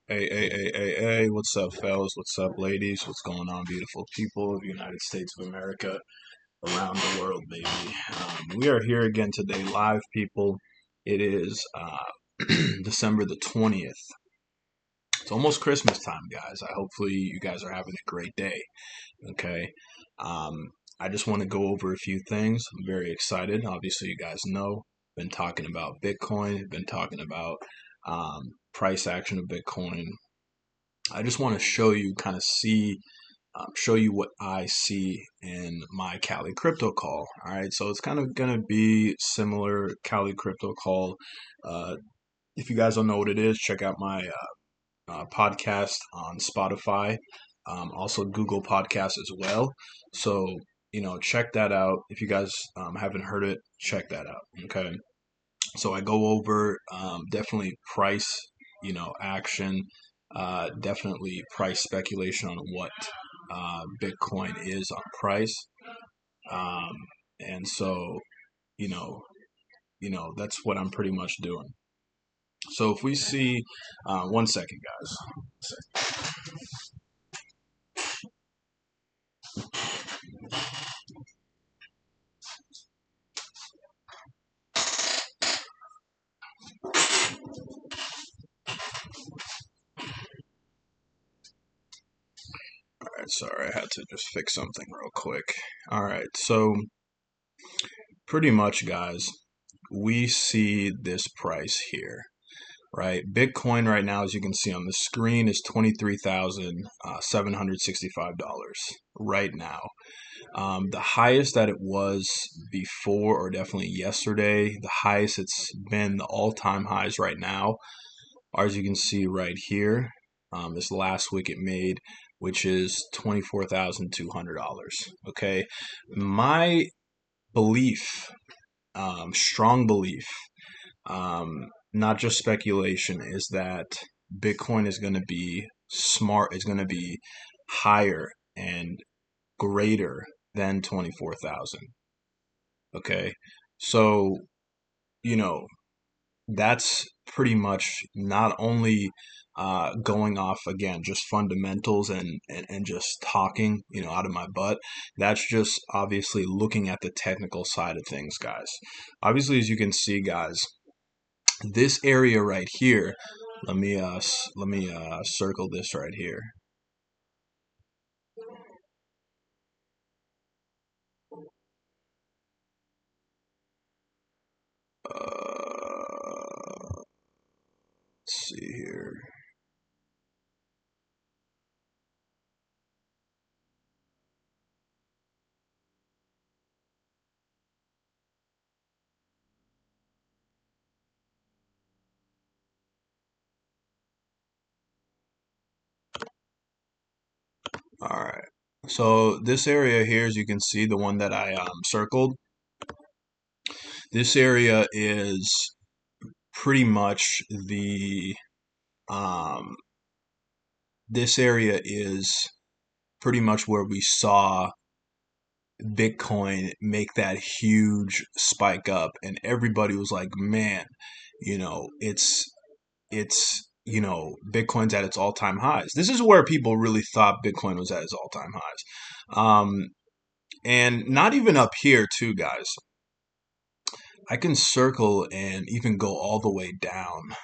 Hey, what's up, fellas? What's up, ladies? What's going on, beautiful people of the United States of America, around the world, baby? We are here again today, live, people. It is December the 20th. It's almost Christmas time, guys. Hopefully you guys are having a great day, okay? I just want to go over a few things. I'm very excited. Obviously, you guys know, been talking about Bitcoin, been talking about price action of Bitcoin. I just want to show you, kind of show you what I see in my Cali Crypto Call. All right, so it's kind of gonna be similar Cali Crypto Call. Uh, if you guys don't know what it is, check out my podcast on Spotify, also Google Podcasts as well. So check that out. If you guys haven't heard it, check that out. Okay, so I go over definitely price, action, definitely price speculation on what Bitcoin is on price, um, and so you know, that's what I'm pretty much doing. So if we see, one second, guys. All right, sorry, I had to just fix something real quick. All right, so pretty much, guys, we see this price here, right? Bitcoin right now, as you can see on the screen, is $23,765 right now. The highest that it was before, or definitely yesterday, the highest it's been, the all-time highs right now, are, as you can see right here, this last week it made, which is $24,200. Okay, my belief, strong belief, not just speculation, is that Bitcoin is going to be smart, is going to be higher and greater than 24,000. Okay. So, you know, that's pretty much not only going off, again, just fundamentals and just talking, out of my butt. That's just obviously looking at the technical side of things, guys. Obviously, as you can see, guys, this area right here, let me circle this right here. Let's see here. All right. So this area here, as you can see, the one that I circled, this area is pretty much the um, this area is pretty much where we saw Bitcoin make that huge spike up, and everybody was like, "Man, Bitcoin's at its all-time highs." This is where people really thought Bitcoin was at its all-time highs. And not even up here, too, guys. I can circle and even go all the way down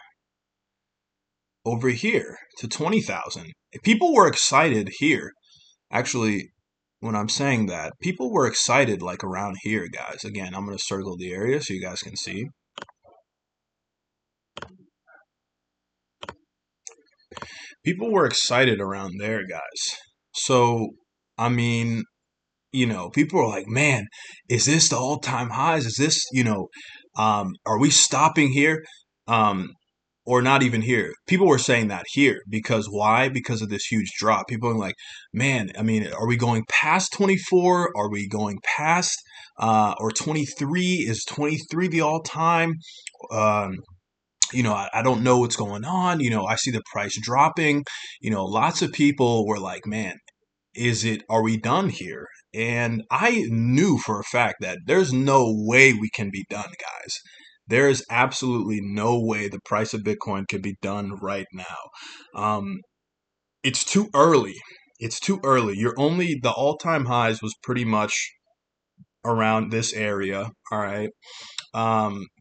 over here to 20,000. People were excited here. Actually, when I'm saying that, people were excited like around here, guys. Again, I'm going to circle the area so you guys can see. People were excited around there, guys. So, I mean, people are like, man, is this the all-time highs? Is this, are we stopping here? Um, or not even here. People were saying that here because why? Because of this huge drop. People are like, man, I mean, are we going past 24? Are we going past, or 23? Is 23 the all-time? Um, I don't know what's going on. I see the price dropping. Lots of people were like, man, are we done here? And I knew for a fact that there's no way we can be done, guys. There is absolutely no way the price of Bitcoin can be done right now. Um, it's too early. It's too early. You're only the all-time highs was pretty much around this area. All right.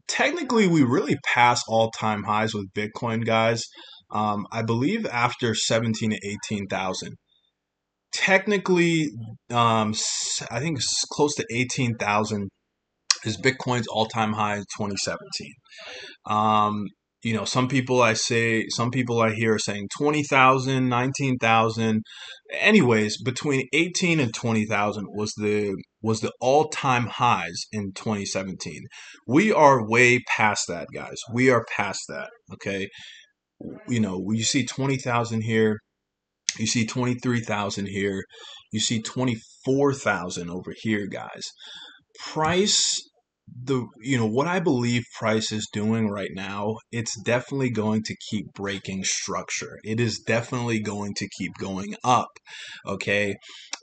Technically, we really passed all-time highs with Bitcoin, guys. I believe after 17 to 18,000. Technically, I think close to 18,000 is Bitcoin's all-time high in 2017. Um, some people I hear are saying 20,000, 19,000. Anyways, between 18 and 20,000 was the all-time highs in 2017. We are way past that, guys. We are past that. Okay. You see 20,000 here, you see 23,000 here, you see 24,000 over here, guys. Price what I believe price is doing right now, it's definitely going to keep breaking structure. It is definitely going to keep going up. Okay.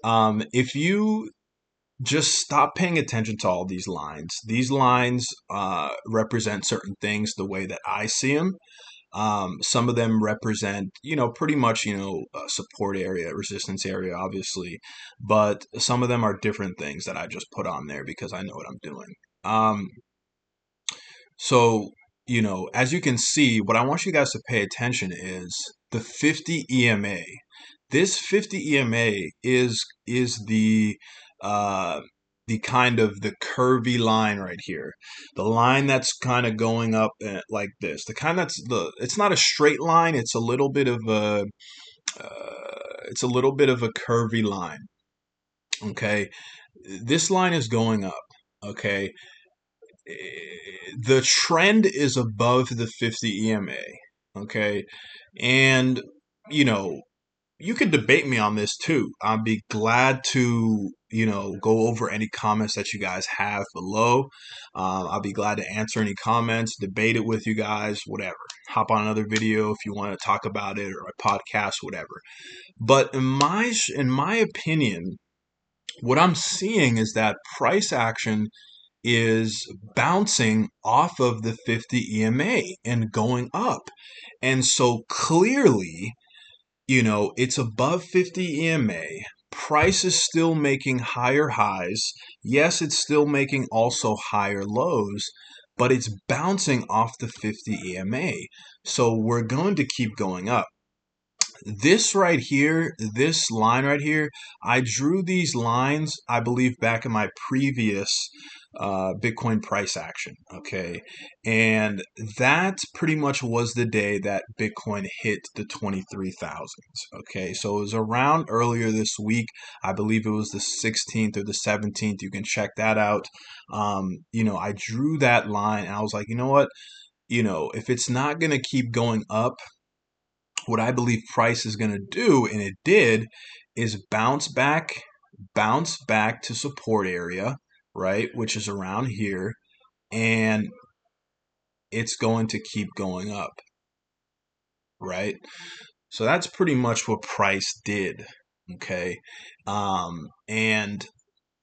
If you just stop paying attention to all these lines represent certain things the way that I see them. Some of them represent, pretty much, a support area, resistance area, obviously, but some of them are different things that I just put on there because I know what I'm doing. Um, so, as you can see, what I want you guys to pay attention is the 50 EMA. This 50 EMA is uh, the kind of the curvy line right here, the line that's kind of going up like this. The kind that's it's not a straight line. It's a little bit of a curvy line. Okay, this line is going up. Okay, the trend is above the 50 EMA. Okay, and you know you could debate me on this too. I'd be glad to, go over any comments that you guys have below. I'll be glad to answer any comments, debate it with you guys, whatever. Hop on another video if you want to talk about it, or a podcast, whatever. But in my opinion, what I'm seeing is that price action is bouncing off of the 50 EMA and going up. And so clearly, it's above 50 EMA. Price is still making higher highs. Yes, it's still making also higher lows, but it's bouncing off the 50 EMA. So we're going to keep going up. This right here, this line right here, I drew these lines, I believe, back in my previous Bitcoin price action. Okay. And that pretty much was the day that Bitcoin hit the 23,000s. Okay. So it was around earlier this week. I believe it was the 16th or the 17th. You can check that out. I drew that line and I was like, you know what? If it's not going to keep going up, what I believe price is going to do, and it did, is bounce back to support area, right, which is around here, and it's going to keep going up, right? So that's pretty much what price did, okay? And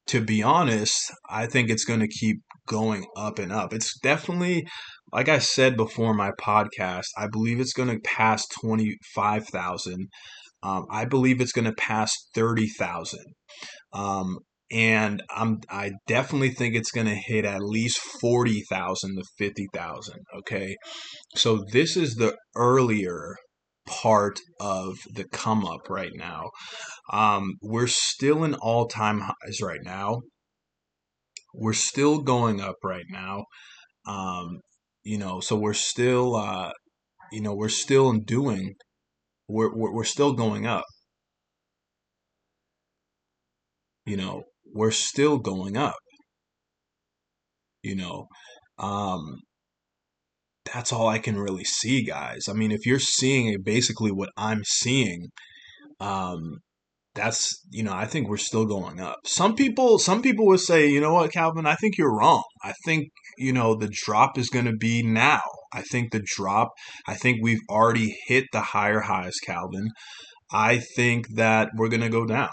to be honest, I think it's going to keep going up and up. It's definitely, like I said before in my podcast, I believe it's going to pass 25,000. I believe it's going to pass 30,000. And I definitely think it's going to hit at least 40,000 to 50,000. Okay. So this is the earlier part of the come up right now. We're still in all time highs right now. We're still going up right now. So we're still, we're still doing, we're still going up. We're still going up. You know, um, that's all I can really see, guys. I mean, if you're seeing basically what I'm seeing, um, that's I think we're still going up. Some people would say, you know what, Calvin, I think you're wrong. I think the drop is going to be now. I think we've already hit the higher highs, Calvin. I think that we're going to go down.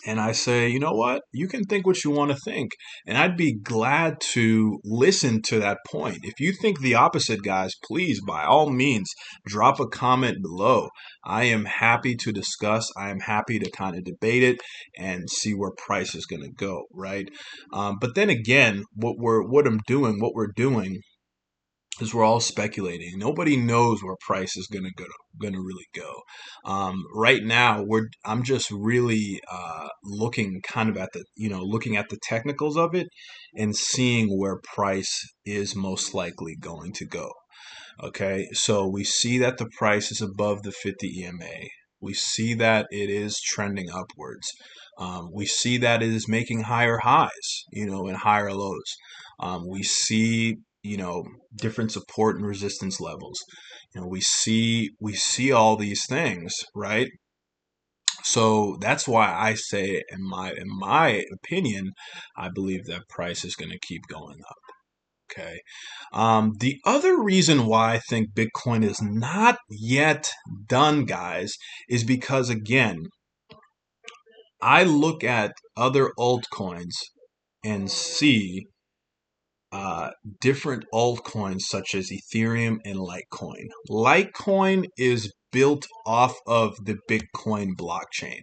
And I say, you know what? You can think what you want to think. And I'd be glad to listen to that point. If you think the opposite, guys, please, by all means, drop a comment below. I am happy to discuss. I am happy to kind of debate it and see where price is going to go, right? But then again, what we're doing is we're all speculating. Nobody knows where price is gonna really go. Right now, I'm just really looking kind of at the looking at the technicals of it and seeing where price is most likely going to go. Okay, so we see that the price is above the 50 EMA. We see that it is trending upwards. We see that it is making higher highs, and higher lows. We see, different support and resistance levels. We see all these things, right? So that's why I say, in my opinion, I believe that price is going to keep going up. Okay. The other reason why I think Bitcoin is not yet done, guys, is because, again, I look at other altcoins and see uh, different altcoins such as Ethereum and Litecoin. Litecoin is built off of the Bitcoin blockchain.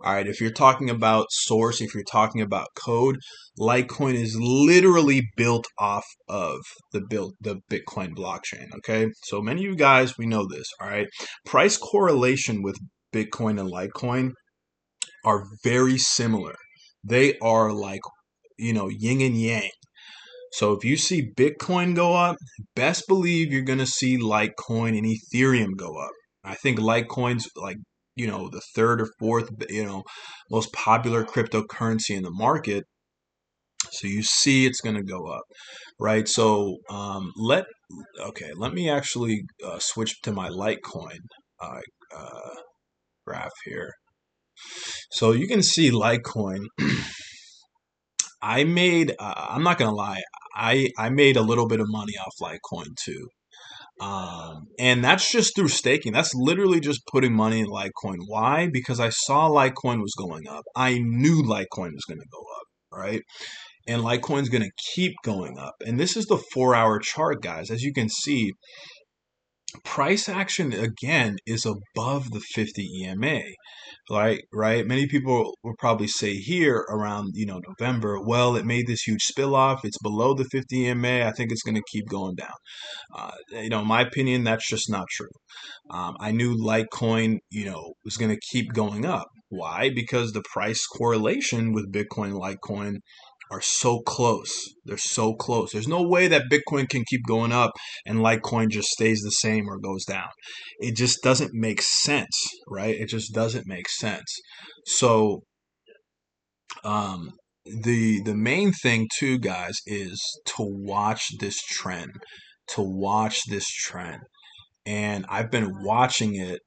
All right, if you're talking about source, if you're talking about code, Litecoin is literally built off of the Bitcoin blockchain. Okay, so many of you guys, we know this. All right, price correlation with Bitcoin and Litecoin are very similar. They are like, yin and yang. So if you see Bitcoin go up, best believe you're going to see Litecoin and Ethereum go up. I think Litecoin's like, the third or fourth, most popular cryptocurrency in the market. So you see it's going to go up, right? So let me actually switch to my Litecoin uh, uh, graph here. So you can see Litecoin. I'm not gonna lie, I made a little bit of money off Litecoin too. And that's just through staking. That's literally just putting money in Litecoin. Why? Because I saw Litecoin was going up. I knew Litecoin was going to go up, right? And Litecoin's going to keep going up. And this is the 4-hour chart, guys. As you can see, price action again is above the 50 EMA. Right. Many people will probably say here around, November, well, it made this huge spill off. It's below the 50 EMA. I think it's going to keep going down. In my opinion, that's just not true. I knew Litecoin, was going to keep going up. Why? Because the price correlation with Bitcoin and Litecoin are so close. They're so close. There's no way that Bitcoin can keep going up and Litecoin just stays the same or goes down. It just doesn't make sense, right? It just doesn't make sense. So, the main thing too, guys, is to watch this trend. To watch this trend, and I've been watching it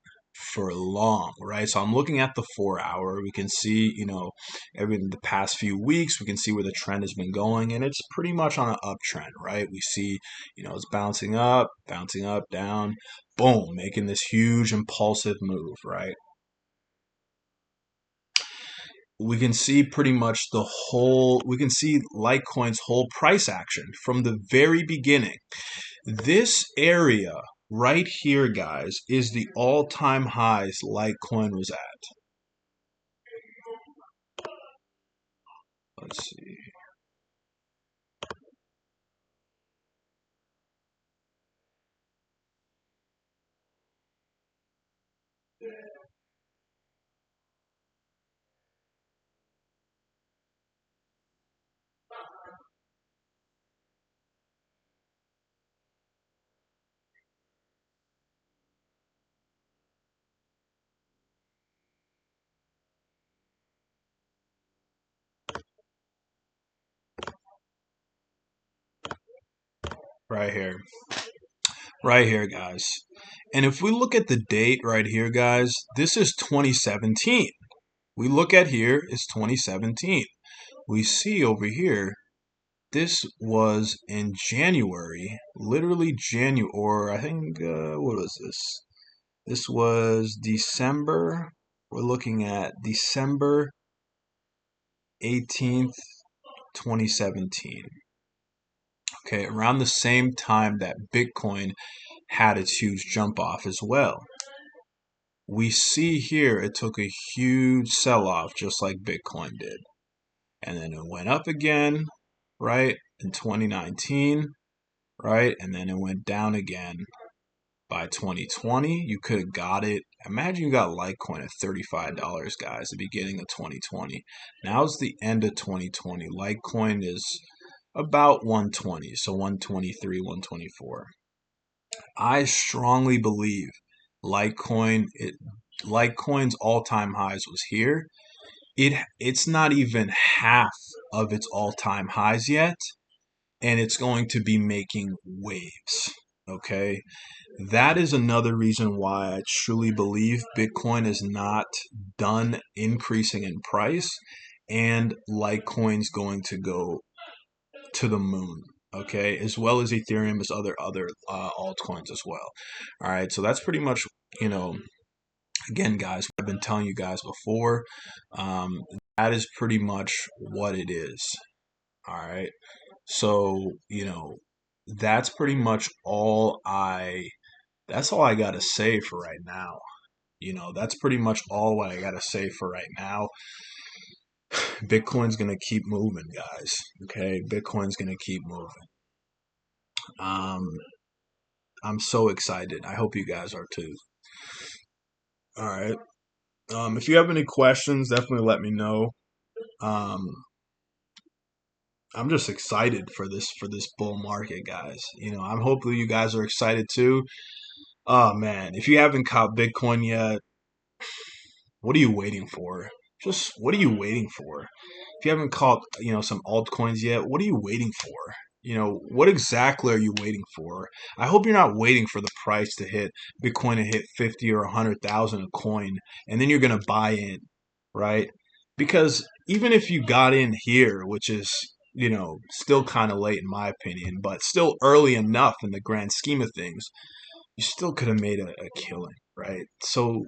for long, right? So I'm looking at the 4-hour. We can see, every the past few weeks, we can see where the trend has been going, and it's pretty much on an uptrend, right? We see, it's bouncing up, down, boom, making this huge impulsive move, right? We can see pretty much we can see Litecoin's whole price action from the very beginning. This area right here, guys, is the all-time highs Litecoin was at. Let's see. Right here. Right here, guys. And if we look at the date right here, guys, this is 2017. We look at here, it's 2017. We see over here, this was in January, literally January, or I think, what was this? This was December. We're looking at December 18th, 2017. Okay, around the same time that Bitcoin had its huge jump off as well. We see here it took a huge sell off just like Bitcoin did. And then it went up again, right, in 2019, right? And then it went down again by 2020. You could have got it. Imagine you got Litecoin at $35, guys, the beginning of 2020. Now it's the end of 2020. Litecoin is about 120, so 123, 124. I strongly believe Litecoin's all-time highs was here. It's not even half of its all-time highs yet, and it's going to be making waves. Okay, that is another reason why I truly believe Bitcoin is not done increasing in price, and Litecoin's going to go to the moon. Okay, as well as Ethereum, as other altcoins as well. All right, so that's pretty much, again, guys, I've been telling you guys before. Um, that is pretty much what it is. All right, so that's pretty much that's all I gotta say for right now. That's pretty much all what I gotta say for right now. Bitcoin's gonna keep moving, guys. Okay, Bitcoin's gonna keep moving. Um, I'm so excited. I hope you guys are too. All right. If you have any questions, definitely let me know. Um, I'm just excited for this bull market, guys. I'm hopefully you guys are excited too. Oh man, if you haven't caught Bitcoin yet, what are you waiting for? Just what are you waiting for? If you haven't caught, some altcoins yet, what are you waiting for? What exactly are you waiting for? I hope you're not waiting for the price to hit Bitcoin to hit 50 or 100,000 a coin and then you're going to buy in, right? Because even if you got in here, which is, still kind of late in my opinion, but still early enough in the grand scheme of things, you still could have made a killing, right? So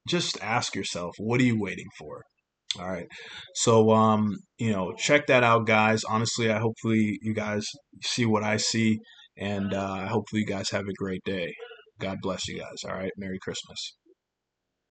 just ask yourself, what are you waiting for? All right. So, check that out, guys. Honestly, hopefully you guys see what I see, and hopefully you guys have a great day. God bless you guys. All right. Merry Christmas.